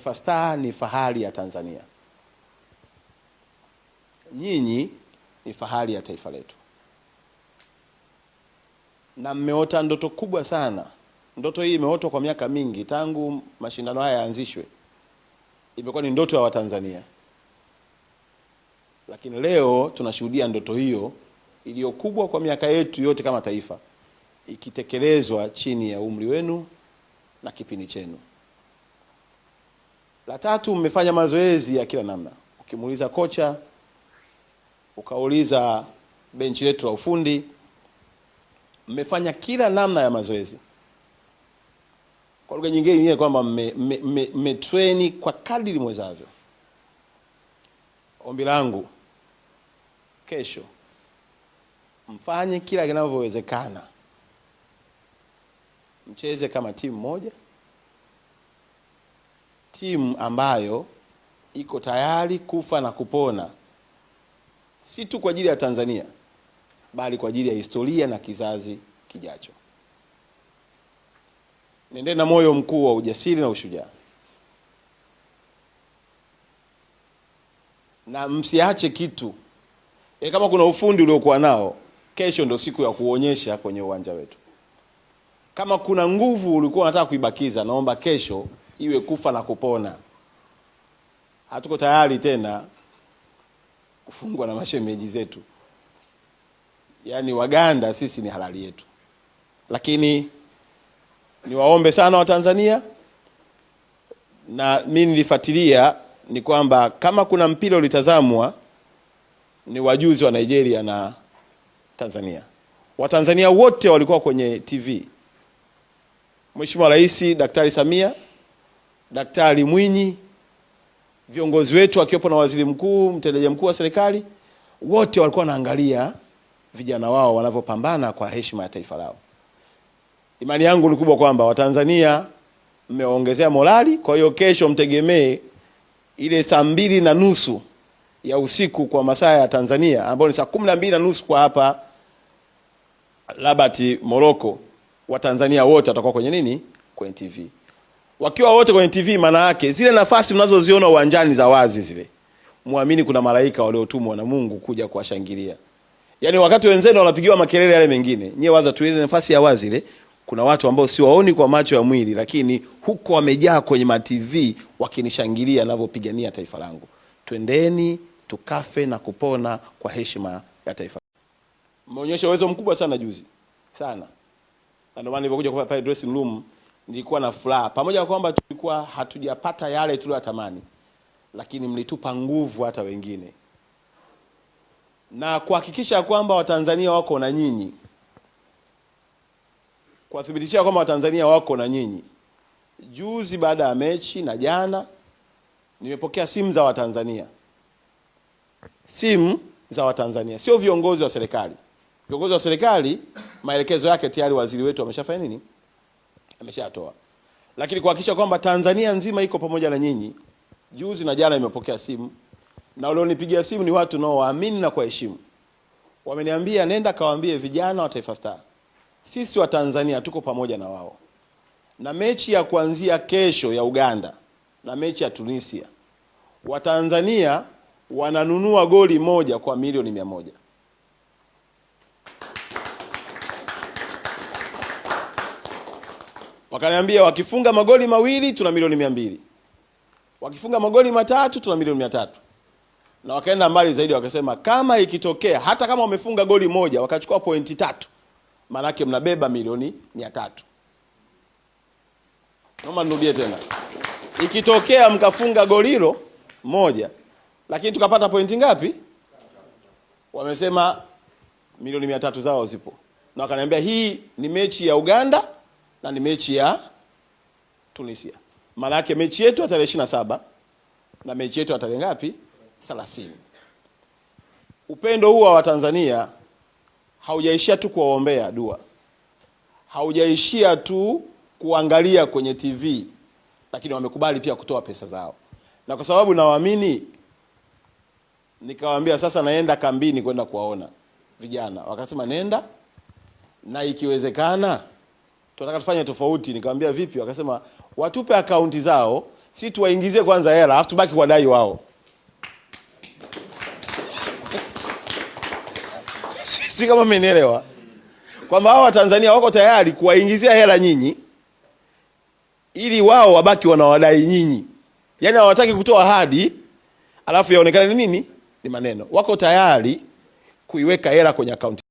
Taifa Star ni fahari ya Tanzania. Nyinyi ni fahari ya taifa letu. Na mmeota ndoto kubwa sana. Ndoto hii imeotwa kwa miaka mingi tangu mashindano haya yaanzishwe. Imekuwa ni ndoto ya Watanzania. Lakini leo tunashuhudia ndoto hiyo iliyo kubwa kwa miaka yetu yote kama taifa ikitekelezwa chini ya umri wenu na kipindi chenu. La tatu, mmefanya mazoezi ya kila namna. Ukimuuliza kocha, ukauliza benchi letu la ufundi, mmefanya kila namna ya mazoezi. Kwa lugha nyingine kwamba mmetrain kwa kadiri mwezavyo. Ombi langu, kesho mfanye kila kinavyowezekana, mcheze kama timu moja, timu ambayo iko tayari kufa na kupona, si tu kwa ajili ya Tanzania bali kwa ajili ya historia na kizazi kijacho. Nendeni na moyo mkuu wa ujasiri na ushujaa, na msiache kitu. Kama kuna ufundi uliokuwa nao, kesho ndio siku ya kuonyesha kwenye uwanja wetu. Kama kuna nguvu ulikuwa unataka kuibakiza, naomba kesho iwe kufa na kupona. Hatuko tayari tena kufungwa na mashemeji zetu. Yaani Waganda sisi ni halali yetu. Lakini niwaombe sana Watanzania, na mimi nilifuatilia, ni kwamba kama kuna mpira ulitazamwa ni wajuzi wa Nigeria na Tanzania. Watanzania wote walikuwa kwenye TV. Mheshimiwa Rais Daktari Samia, Daktari Mwinyi, viongozi wetu akiwepo na waziri mkuu, mtendaji mkuu wa serikali, wote walikuwa wanaangalia vijana wao wanavyopambana kwa heshima ya taifa lao. Imani yangu ni kubwa kwamba Watanzania mmeongezea morali. Kwa hiyo kesho mtegemee ile saa 2:30 ya usiku kwa masaa ya Tanzania, ambayo ni saa 12:30 kwa hapa Rabat, Morocco. Watanzania wote watakuwa kwenye nini? Kwenye TV. Wakiwa wote kwenye TV, maana yake zile nafasi mnazoziona uwanjani za wazi zile, muamini kuna malaika waliotumwa na Mungu kuja kuwashangilia. Yaani wakati wenzenu wanapigiwa makelele yale mengine, nyewe waza tu ile nafasi ya wazi ile, kuna watu ambao siwaoni kwa macho ya mwili, lakini huko wamejaa kwenye ma TV wakinishangilia ninavyopigania taifa langu. Twendeni tukafe na kupona kwa heshima ya taifa. Mmeonyesha uwezo mkubwa sana juzi. Sana. Na ndio maana nilipokuja kwa pale dressing room nilikuwa na furaha. Pamoja na kwamba tulikuwa hatujapata yale tuliyotamani, lakini mlitupa nguvu hata wengine. Na kuhakikisha kwamba Watanzania wako na nyinyi. Kuwathibitishia kwamba Watanzania wako na nyinyi. Juzi baada ya mechi na jana nimepokea simu za Watanzania. Simu za Watanzania, sio viongozi wa serikali. Viongozi wa serikali maelekezo yake tayari waziri wetu ameshafanya nini? Ameshatoa. Lakini kuhakikisha kwamba Tanzania nzima iko pamoja na nyinyi, juzi na jana nimepokea simu, na walionipigia simu ni watu nao waamini na kuheshimu. Wameniambia nenda kawaambie vijana wa Taifa Star, sisi wa Tanzania tuko pamoja na wao. Na mechi ya kuanzia kesho ya Uganda na mechi ya Tunisia, Watanzania wananunua goli moja kwa milioni 100. Wakaniambia wakifunga magoli mawili tuna milioni 200. Wakifunga magoli matatu tuna milioni 300. Na wakaenda mbali zaidi wakasema kama ikitokea hata kama wamefunga goli moja wakachukua pointi 3, maana yake mnabeba milioni 300. Naomba nirudie tena. Ikitokea mkafunga goli hilo moja lakini tukapata pointi ngapi? Wamesema milioni 300 zao zipo. Na wakaniambia hii ni mechi ya Uganda na ni mechi ya Tunisia. Maana yake mechi yetu ya tarehe 27 na mechi yetu ya tarehe ngapi? 30. Upendo huu wa Tanzania haujaishia tu kuwaombea dua. Haujaishia tu kuangalia kwenye TV, lakini wamekubali pia kutoa pesa zao. Na kwa sababu nawaamini, nikawaambia sasa naenda kambini kwenda kuwaona vijana. Wakasema nenda, na ikiwezekana tunataka tufanye tofauti. Nikamwambia vipi? Wakasema watupe akaunti zao, si tuwaingizie kwanza hela alafu tubaki kwa dai wao. Si kama mmenielewa kwamba hao Watanzania wako tayari kuwaingizia hela nyinyi ili wao wabaki wanawadai nyinyi. Yaani hawataki kutoa ahadi alafu yaonekane nini? Ni maneno. Wako tayari kuiweka hela kwenye akaunti